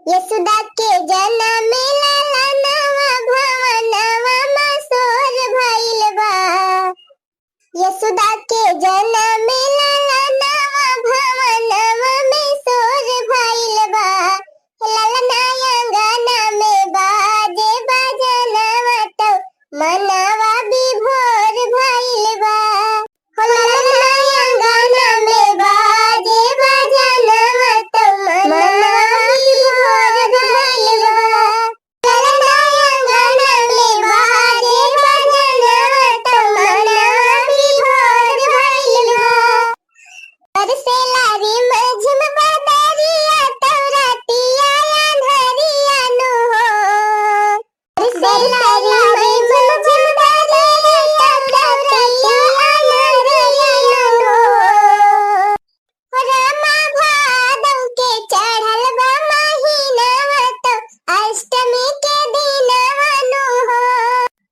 यशोदा के जनम लाला नवा भवनवा मसोर भइल बा। यशोदा के जनम लाला नवा भवनवा मसोर भइल बा। लाला नायंगना में बाजे बजनवा तो मनवा विभोर भइल बा। लाला नायंगना में बाजे बजनवा तो मनवा विभोर भइल बा। लाला नायंगना में बाजे बजनवा तो मनवा विभोर भइल बा। बरसेला रिम झिम बदरिया तौरातिया अंधरिया नु हो। बरसेला रिम झिम बदरिया तौरातिया अंधरिया नु हो। रामा भादव के चढ़ल बा महीनवा तो अष्टमी के दिनवा नु हो।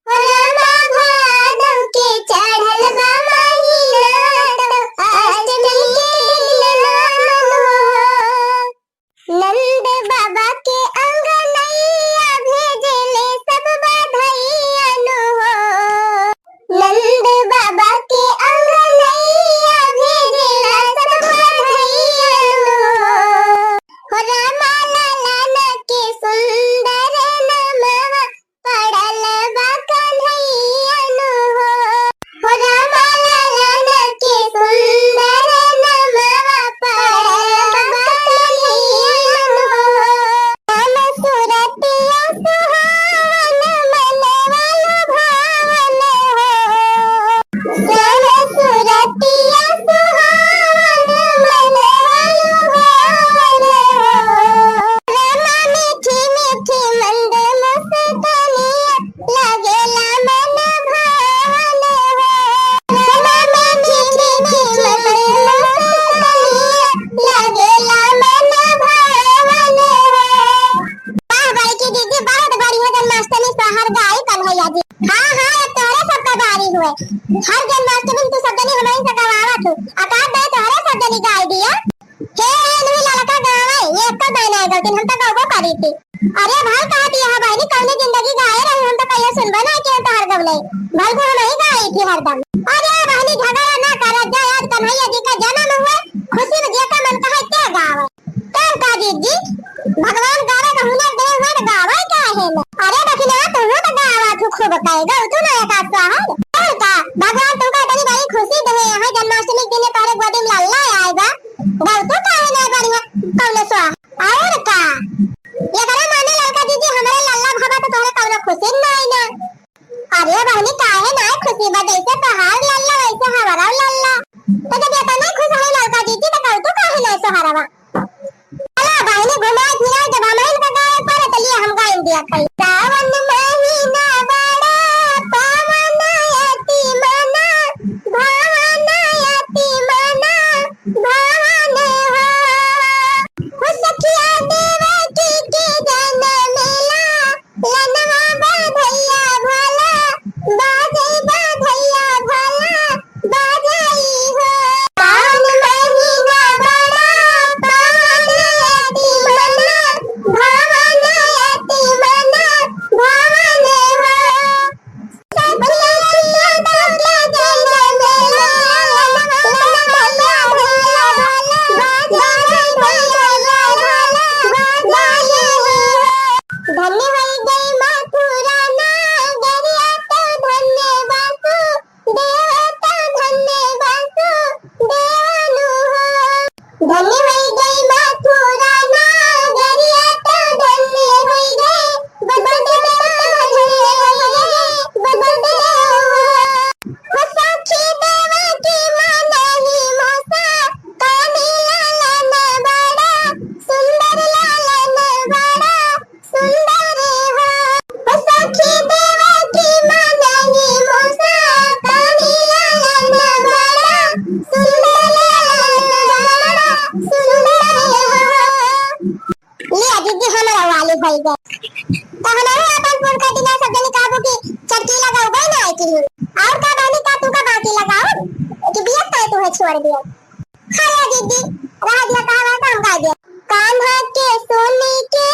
रामा भादव के चढ़ल बा महीनवा तो अष्टमी के दिनवा नु हो। नंद बाबा के अंगनैया भेजले सब बधाइया नु हो। नंद बाबा के अंगनैया भेजला सब बधाइया नु हो। रामा लाला के सुंदर नमवा पड़ल बा कन्हैया नु हो। रामा लाला के सुंदर नमवा पड़ल बा कन्हैया नु हो। राम सुरतिया सुहावन मनवा लुभावन हो। राम सुरतिया सुहावन मनवा लुभावन हो। रामा मीठी मीठी मंद मुस्कानिया लागेला मन भावन हो। रामा मीठी मीठी मंद मुस्कानिया लागेला मन भावन हो। वाह भाई की दीदी बहुत बड़ी है जन्माष्टमी सोहर गाई कन्हैया जी। हाँ हाँ अब तोहरे सबका बारी हुए। हर जन्माष्टमी तू सब जनी हमारी से गवावा तू अका दे तोहरे सब जनी गाई दिया। हे नवी लड़का गावे ये का गाना है गलती हम तो गावो करी थी। अरे भाई कहा दिया है भाई कौन जिंदगी गाए रहे हम तो कहियो सुनबो ना के तो हर गवले भाई को नहीं गाई थी हरदम। अरे बहनी झगड़ा ना कर जा आज कन्हैया जी का जन्म हुआ खुशी में जेका मन कहे के गावे। तब का दीदी भगवान गावे का हुनर दे हुए गावे का है ना। अरे बखिना तू तो गावा तू खूब कहेगा तू ना एक आसा है। तब का भगवान तुमका इतनी बड़ी खुशी दे है जन्माष्टमी के दिन तारे गोदी में लल्ला आएगा गाव तो काहे ना बढ़िया कौन सो और का ये करे माने लड़का दीदी हमारे लल्ला भाबा तो तोरे कौन खुशी नहीं ना। अरे बहनी काहे ना खुशी बा जैसे तोहार लल्ला वैसे हमारा लल्ला तो जब ये नहीं खुश है लड़का दीदी तो कौ तो काहे ना सहारा चला बहनी घुमाए फिराए जब हमारे का गाय पर चलिए हम गाय दिया कई सावन महीना बड़ा पावन अति मना भावन अति मना भावन हो। सखिया देवकी के जन्म मेला लनवा बधैया भला बाजे बधैया भला बाजाई हो। सावन महीना बड़ा पावन अति मना भावन अति मना भावन हो। सखिया देवकी के जन्म मेला लनवा बधैया भला बाजे बधैया भला बाजाई हो। धन्य होई गई मथुरा नागरिया तो धन्य बासु देवता धन्य बासु देवनु हो। धन्य होई गई मथुरा नागरिया तो धन्य होई गई बददेव धन्य होई गई बददेव हो। सखी देवकी मनहि मोसा कानी लालन बड़ा सुंदर लालन बड़ा सुंदर हो। सखी देवकी मनहि मोसा कानी लालन बड़ा सुंदर लालन बड़ा सुंदर हो। ले दीदी हमारा वाली भई गए तो हमारे अपन पुर का दिना सब जने काबू की चटकी लगाओ गई ना आई और का बानी का तू का बाकी लगाओ कि बिया तय तू है छोड़ दिया। हां दीदी राज लगा हम गा दिया कान्हा के सोने के